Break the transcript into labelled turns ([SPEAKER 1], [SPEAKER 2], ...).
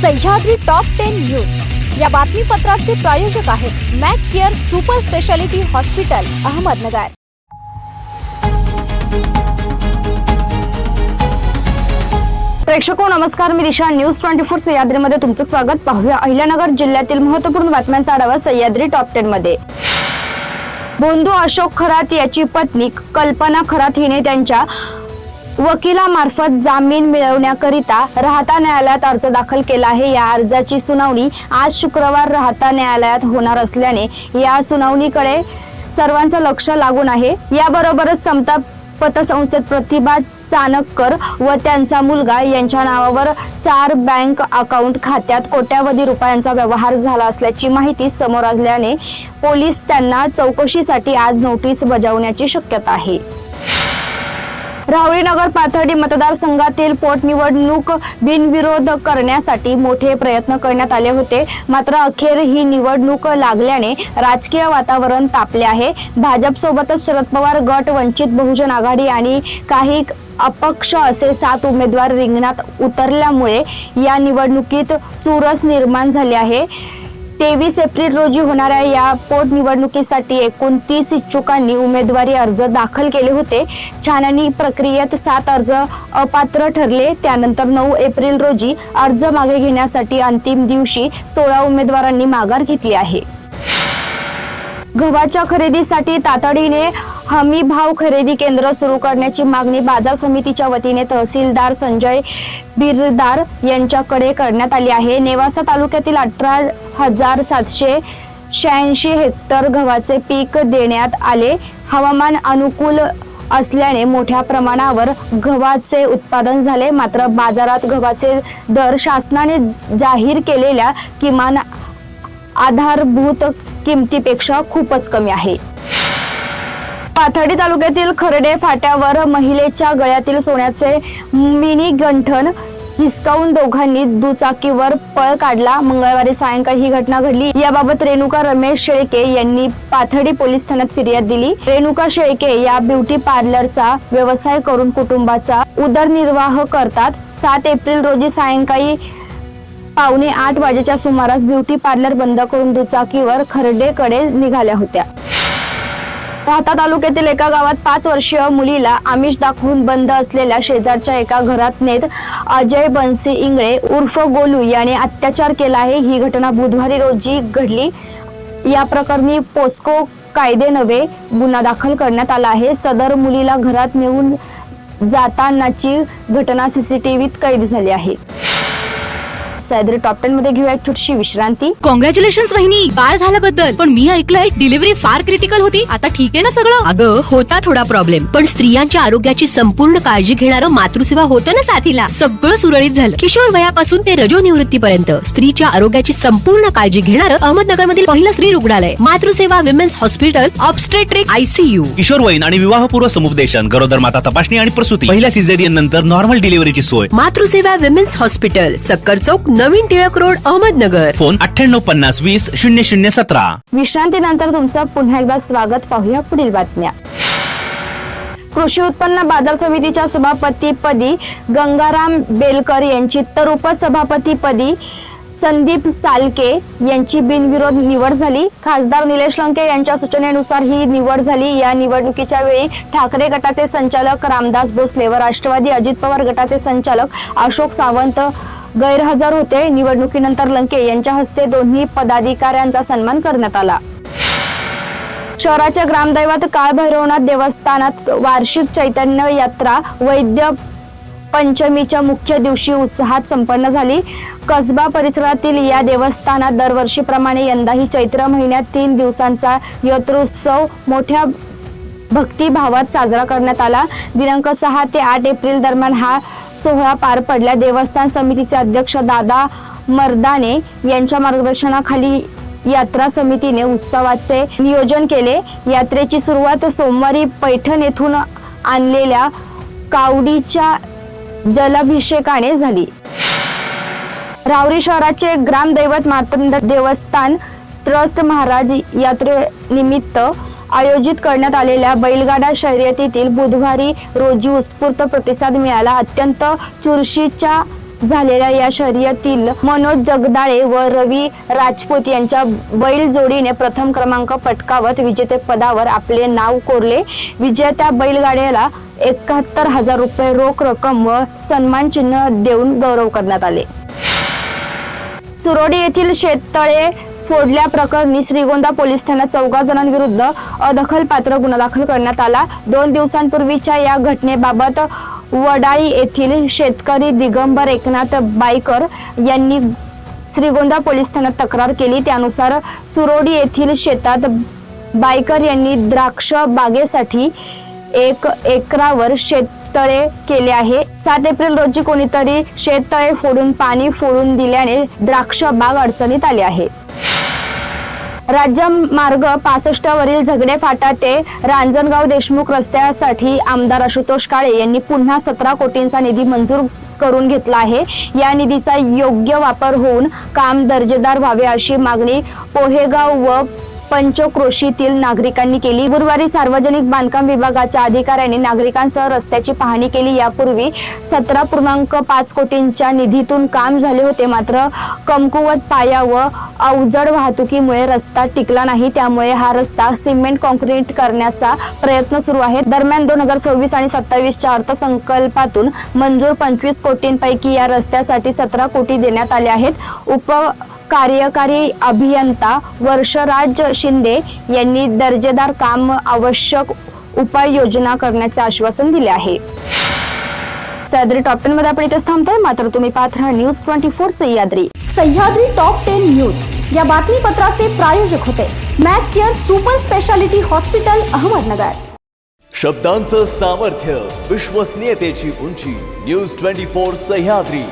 [SPEAKER 1] Sahyadri top 10 news या बातमीपत्राचे प्रायोजक आहेत Mac Care super speciality hospital Ahmednagar. प्रेक्षको नमस्कार, मी दिशा न्यूज 24 सह्याद्रीमध्ये तुमचं स्वागत। पाहूया अहिल्यानगर जिल्ह्यातील महत्त्वपूर्ण बातम्यांचा आढावा सह्याद्री टॉप 10 मध्ये। बोंधू अशोक खरात याची पत्नी कल्पना खरात हिने त्यांच्या वकिलामार्फत जामीन मिळवण्याकरिता राहता न्यायालयात अर्ज दाखल केला आहे। या अर्जाची सुनावणी आज शुक्रवार राहता न्यायालयात होणार असल्याने या सुनावणीकडे सर्वांचं लक्ष लागून आहे। याबरोबरच समता पतसंस्थेत प्रतिभा चाणकर व त्यांचा मुलगा यांच्या नावावर 4 बँक अकाउंट खात्यात कोट्यावधी रुपयांचा व्यवहार झाला असल्याची माहिती समोर आल्याने पोलीस त्यांना चौकशीसाठी आज नोटीस बजावण्याची शक्यता आहे। राहुरी नगर पाथर्डी मतदारसंघातील पोटनिवडणूक बिनविरोध करण्यासाठी मोठे प्रयत्न करण्यात आले होते, मात्र अखेर ही निवडणूक लागल्याने राजकीय वातावरण तापले आहे। भाजपसोबतच शरद पवार गट, वंचित बहुजन आघाडी आणि काही अपक्ष असे 7 उमेदवार रिंगणात उतरल्यामुळे या निवडणुकीत चुरस निर्माण झाली आहे। 23 एप्रिल रोजी होणाऱ्या या पोटनिवडणुकीसाठी एकूण 30 इच्छुकांनी उमेदवारी अर्ज दाखल केले होते। छाननी प्रक्रियेत 7 अर्ज अपात्र ठरले। त्यानंतर 9 एप्रिल रोजी अर्ज मागे घेण्यासाठी अंतिम दिवशी 16 उमेदवारांनी माघार घेतली आहे। गव्हाच्या खरेदीसाठी तातडीने हमी भाव खरेदी केंद्र सुरू करण्याची मागणी बाजार समितीच्या वतीने तहसीलदार संजय बिरदार यांच्याकडे करण्यात आली आहे। नेवासा तालुक्यातील 18,786 हेक्टर गव्हाचे पीक देण्यात आले। हवामान अनुकूल असल्याने मोठ्या प्रमाणावर गव्हाचे उत्पादन झाले, मात्र बाजारात गव्हाचे दर शासनाने जाहीर केलेल्या किमान आधारभूत किमतीपेक्षा खूपच कमी आहे। पाथर्डी तालुक्यातील खर्डे फाट्यावर महिलेच्या गळ्यातील सोन्याचे मिनी गंठण हिसकावून दोघांनी दुचाकीवर पळ काढला। मंगळवारी सायंकाळी ही घटना घडली। याबाबत रेणुका रमेश शेळके यांनी पाथर्डी पोलीस ठाण्यात फिर्याद दिली। रेणुका शेळके या ब्युटी पार्लरचा व्यवसाय करून कुटुंबाचा उदरनिर्वाह करतात। 7 एप्रिल रोजी सायंकाळी 7:45 वाजेच्या सुमारास ब्युटी पार्लर बंद करून दुचाकीवर खर्डेकडे निघाल्या होत्या। राहता तालुक्यातील एका गावात 5 वर्षीय मुलीला आमिष दाखवून बंद असलेल्या शेजारच्या एका घरात नेत अजय बन्सी इंगळे उर्फ गोलू याने अत्याचार केला आहे। ही घटना बुधवारी रोजी घडली। या प्रकरणी पोस्को कायद्यान्वये गुन्हा दाखल करण्यात आला आहे। सदर मुलीला घरात नेऊन जातानाची घटना सीसीटीव्हीत कैद झाली आहे। सह्याद्री टॉप 10 मध्ये घेऊया एक छोटीशी विश्रांती।
[SPEAKER 2] कॉंग्रॅच्युलेशन्स वहिनी, बाळ झाल्याबद्दल। पण मी ऐकलंय डिलिव्हरी फार क्रिटिकल होती। आता ठीक आहे ना सगळं?
[SPEAKER 3] अगं होता थोडा प्रॉब्लेम, पण स्त्रियांच्या आरोग्याची संपूर्ण काळजी घेणारं मातृसेवा होतं ना साथीला। सगळं सुरळीत झालं। किशोर वयापासून ते रजोनिवृत्तीपर्यंत स्त्रीच्या आरोग्याची संपूर्ण काळजी घेणारं अहमदनगर मधील पहिलं स्त्री रुग्णालय Matruseva women's hospital obstetric ICU।
[SPEAKER 4] किशोरवयीन आणि विवाहपूर्व समुपदेशन, गरोदर माता तपासणी आणि प्रसूती, पहिल्या सिझेरियन नंतर नॉर्मल डिलिव्हरीची सोय।
[SPEAKER 3] मातृसेवा विमेन्स हॉस्पिटल, सक्कर चौक, नवीन टिळक रोड, अहमदनगर।
[SPEAKER 4] फोन 9850200017।
[SPEAKER 1] विश्रांतीनंतर तुमचं पुन्हा एकदा स्वागत। पाहूया पुढील बातम्या। कृषी उत्पन्न बाजार समितीच्या सभापतीपदी गंगाराम बेलकर यांची तर उपसभापतीपदी संदीप सालके यांची बिनविरोध निवड झाली। खासदार निलेश लंके यांच्या सूचनेनुसार ही निवड झाली। या निवडणुकीच्या वेळी ठाकरे गटाचे संचालक रामदास भोसले व राष्ट्रवादी अजित पवार गटाचे संचालक अशोक सावंत गैरहजर होते। निवडणुकीनंतर लंके यांच्या हस्ते दोन्ही पदाधिकाऱ्यांचा सन्मान करण्यात आला। शहराच्या ग्रामदैवत काळभैरवनाथ देवस्थानात वार्षिक चैतन्य यात्रा वैद्य पंचमीच्या मुख्य दिवशी उत्साहात संपन्न झाली। कसबा परिसरातील या देवस्थानात दरवर्षीप्रमाणे यंदाही चैत्र महिन्यात 3 दिवसांचा यात्रोत्सव मोठ्या भक्तिभावात साजरा करण्यात आला। दिनांक 6 ते 8 एप्रिल दरम्यान हा सोहळा पार पडला। देवस्थान समितीचे अध्यक्ष दादा मर्दाने यांच्या मार्गदर्शनाखाली यात्रा समितीने उत्सवाचे नियोजन केले। यात्रेची सुरुवात सोमवारी पैठण येथून आणलेल्या कावडीच्या जलाभिषेकाने झाली। राहुरी शहराचे ग्रामदैवत मातंड देवस्थान ट्रस्ट महाराज यात्रेनिमित्त आयोजित करण्यात आलेल्या बैलगाडा शर्यतीतील बुधवारी रोजी उत्स्फूर्त प्रतिसाद मिळाला। अत्यंत चुरशीच्या झालेल्या या शर्यतील मनोज जगदाळे व रवी राजपूत यांच्या बैल जोडीने प्रथम क्रमांक पटकावत विजेते पदावर आपले नाव कोरले. विजेत्या बैलगाड्याला 71,000 रुपये रोख रक्कम व सन्मान चिन्ह देऊन गौरव करण्यात आले. सुरोडी येथील शेततळे फोडल्याप्रकरणी श्रीगोंदा पोलीस ठाण्यात 14 जणांविरुद्ध अदखलपात्र गुन्हा दाखल करण्यात आला. 2 दिवसांपूर्वीच्या या घटनेबाबत वडाळी येथील शेतकरी दिगंबर एकनाथ बाईकर यांनी श्रीगोंदा पोलीस ठाण्यात तक्रार केली. त्यानुसार सुरोडी येथील शेतात बाईकर यांनी द्राक्ष बागेसाठी 1 एकरावर शेततळे केले आहे. 7 एप्रिल रोजी कोणीतरी शेततळे फोडून पाणी फोडून दिल्याने द्राक्ष बाग अडचणीत आली आहे. राज्य मार्ग 65 वरील झगडे फाटा ते रांजणगाव देशमुख रस्त्यासाठी आमदार आशुतोष काळे यांनी पुन्हा 17 कोटींचा निधी मंजूर करून घेतला आहे. या निधीचा योग्य वापर होऊन काम दर्जेदार व्हावे अशी मागणी पोहेगाव व पंचक्रोशीतील नागरिकांनी केली. गुरुवारी सार्वजनिक बांधकाम विभागाच्या अधिकाऱ्यांनी नागरिकांसह रस्त्याची पाहणी केली. यापूर्वी 17.5 कोटींच्या निधीतून काम झाले होते, मात्र कमकुवत पाया व अवजड वाहतुकीमुळे रस्ता टिकला नाही. त्यामुळे हा रस्ता सिमेंट कॉन्क्रीट करण्याचा प्रयत्न सुरू आहे. दरम्यान 2026 आणि 27च्या अर्थसंकल्पातून मंजूर 25 कोटींपैकी या रस्त्यासाठी 17 कोटी देण्यात आले आहेत. कार्यकारी अभियंता वर्षराज शिंदे यांनी दर्जेदार काम आवश्यक उपाययोजना करण्याचे आश्वासन दिले आहे. सह्याद्री टॉप 10 मध्ये आपण इथेच थांबतोय, मात्र तुम्ही पाहत राहा news 24 Sahyadri.
[SPEAKER 5] Sahyadri top 10 news या बातमीपत्राचे प्रायोजक होते Mac Care super speciality hospital Ahmednagar.
[SPEAKER 6] शब्दांचं सामर्थ्य, विश्वसनीयतेची उंची. न्यूज 24 सह्याद्री.